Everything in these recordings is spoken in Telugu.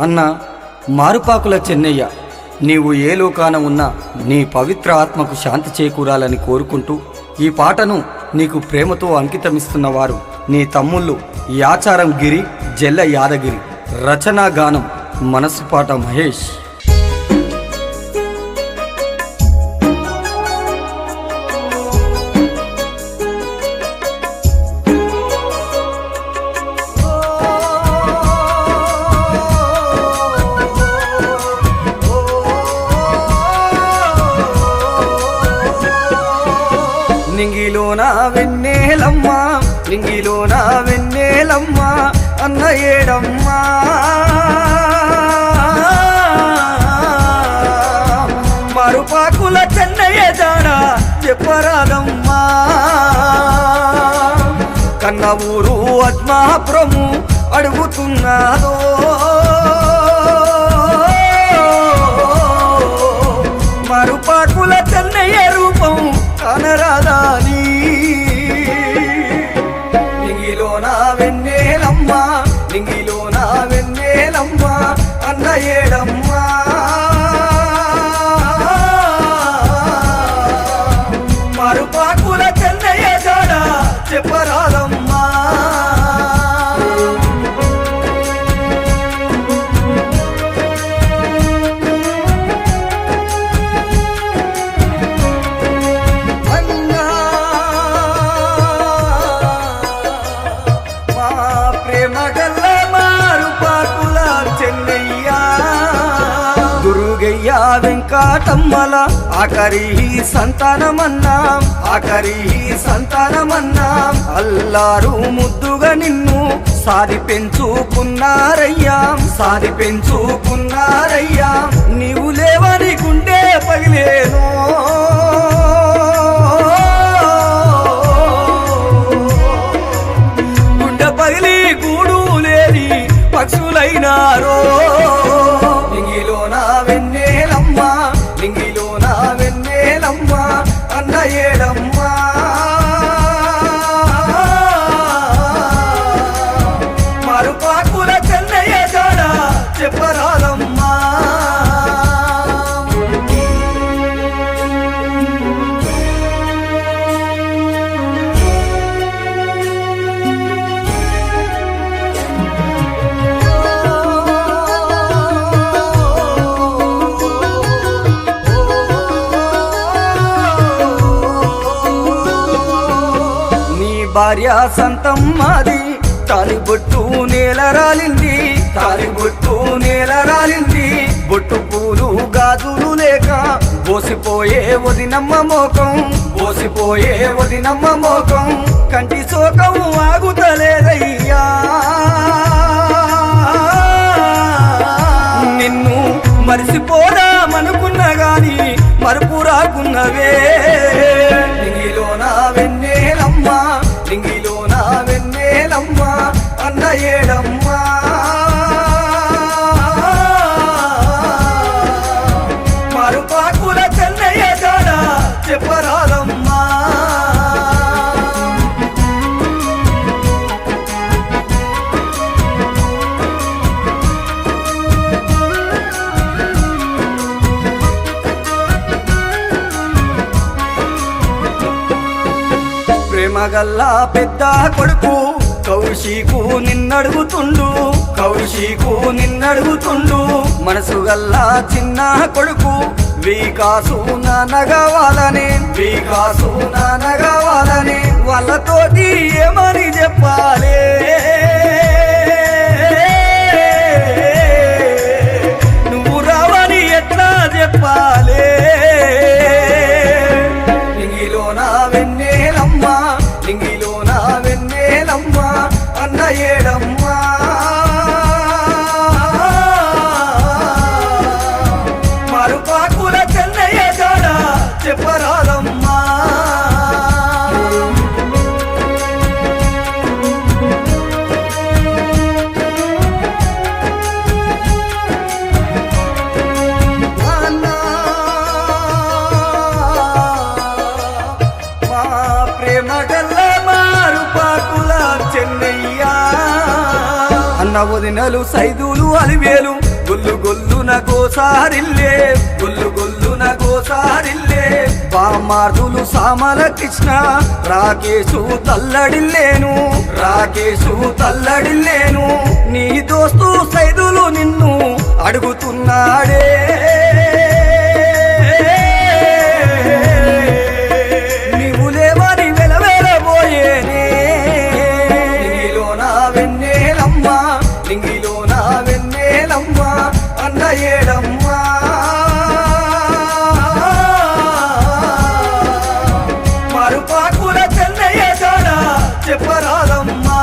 అన్న మారుపాకుల చెన్నయ్య, నీవు ఏ లోకాన ఉన్నా నీ పవిత్ర ఆత్మకు శాంతి చేకూరాలని కోరుకుంటూ ఈ పాటను నీకు ప్రేమతో అంకితమిస్తున్నవారు నీ తమ్ముళ్ళు యాచారం గిరి, జెల్ల యాదగిరి. రచనా గానం మనసుపాట మహేష్. నింగిలోన వెన్నెలమ్మ, నింగిలోన వెన్నెలమ్మ, అన్న ఏడమ్మా మరుపాకుల చెన్నయ్య జాడ చెప్పరాదమ్మా. కన్న ఊరు అజ్మాపురము అడుగుతున్నాదో, మరుపాకుల చెన్నయ్య రూపం కానరాదాని. నింగిలోన వెన్నెలమ్మ, నింగిలోన వెన్నెలమ్మ, అన్న ఏడమ్మా మరుపాకుల చెన్నయ్య జాడ చెప్పరాదమ్మా. వెంకటమ్మల ఆఖరి సంతానమన్నాం, ఆఖరి సంతానమన్నాం. అల్లారు ముద్దుగా నిన్ను సాది పెంచుకున్నారయ్యా, సాది పెంచుకున్నారయ్యా. నీవు లేవని గుండె పగిలేను, గుండె పగిలి గూడు లేని పక్షులైనారో. నింగిలోన వెన్నెలమ్మ, నింగిలోన వెన్నెలమ్మ, అన్న ఏడమ్మా మరుపాకుల చెన్నయ్య జాడ చెప్పరాదమ్మా. భార్య సంతమ్మది తాలిబొట్టు నేల రాలింది, తాలిబొట్టు నేల రాలింది. బొట్టు పూలు గాజులు లేక బోసిపోయే వదినమ్మ మోకం, బోసిపోయే వదినమ్మ మోకం. కంటి శోకం ఆగుతలేదయ్యా, నిన్ను మరిసిపోదామనుకున్నా గాని మరుపు రాకున్నవే. నింగిలోన వెన్నెలమ్మ, నింగిలోన వెన్నెలమ్మ, అన్న ఏడమ్మా మరుపాకుల చెన్నయ్య జాడ చెప్పరాదమ్మా. ప్రేమగల్లా పెద్ద కొడుకు కౌశికు నిన్నడుగుతుండు, కౌశికు నిన్నడుగుతుండు. మనసు గల్లా చిన్న కొడుకు వికాసు నానగవాలని, వికాసు నానగవాలని. వాళ్ళతోటి ఏమని చెప్పాలే, నువ్వు రావని ఎట్లా చెప్పాలే. నింగిలోన వెన్నెలమ్మ, నింగిలోన వెన్నెలమ్మ, అన్న ఏడమ్మా మరుపాకుల చెన్నయ్య జాడ చెప్పరాదమ్మా. వదినలు సైదులు అలివేలు గొల్లు గొల్లున గోసారిల్లే గొల్లు గొల్లున గోసారిల్లే బామార్దులు సామల కృష్ణ రాకేశు తల్లడిల్లేను రాకేశు తల్లడిల్లేను నీ దోస్తు సైదులు నిన్ను అడుగుతున్నాడే నీవు లేవని వెలవేలబోయేనే నింగిలోన వెన్నెలమ్మ నింగిలోన వెన్నెలమ్మ అన్న ఏడమ్మా మరుపాకుల చెన్నయ్య జాడ చెప్పరాదమ్మా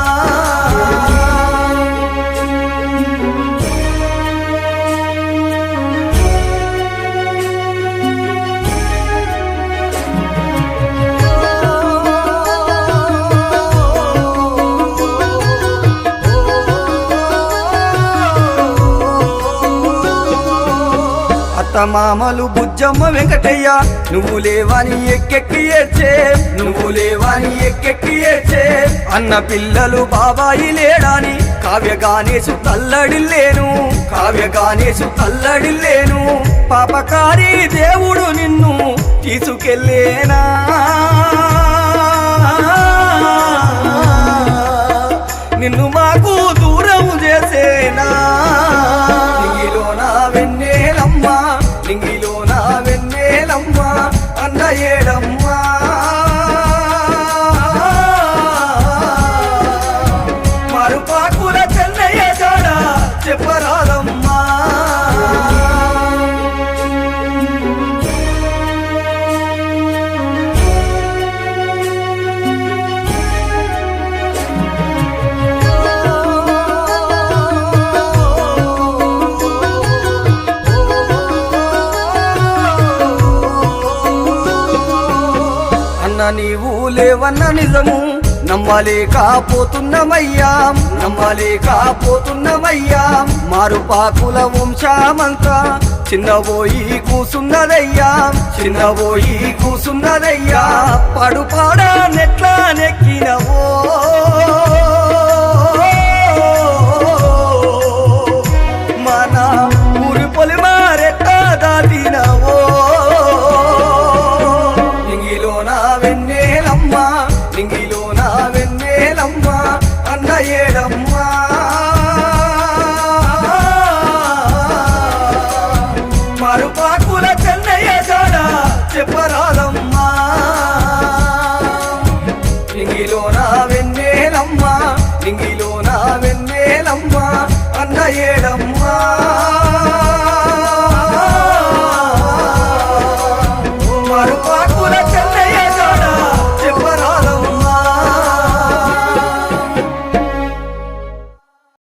మామలు బుజ్జమ్మ వెంకటయ్య నువ్వు లేవని ఎక్కెక్కి ఏడ్చే నువ్వు లేవని ఎక్కెక్కి ఏడ్చే అన్న పిల్లలు బాబాయి లేడాని కావ్యగానేసు తల్లడిల్లేను కావ్యగానేసు తల్లడిల్లేను పాపకారి దేవుడు నిన్ను తీసుకెళ్ళేనా నిన్ను మాకు దూరం చేసేనా నింగిలోన వెన్నెలమ్మ నింగిలోన వెన్నెలమ్మ అన్న ఏడమ్మా మరుపాకుల చెన్నయ్య జాడ చెప్పరాదమ్మా నీవు లేవన్న నిజము నమ్మలేకపోతున్నమయ్యా నమ్మలేకపోతున్నమయ్యా మారుపాకుల వంశమంతా చిన్నబోయి కూసున్నదయ్యా చిన్నబోయి కూసున్నదయ్యా పడుపాడా నెట్లా నెక్కినవో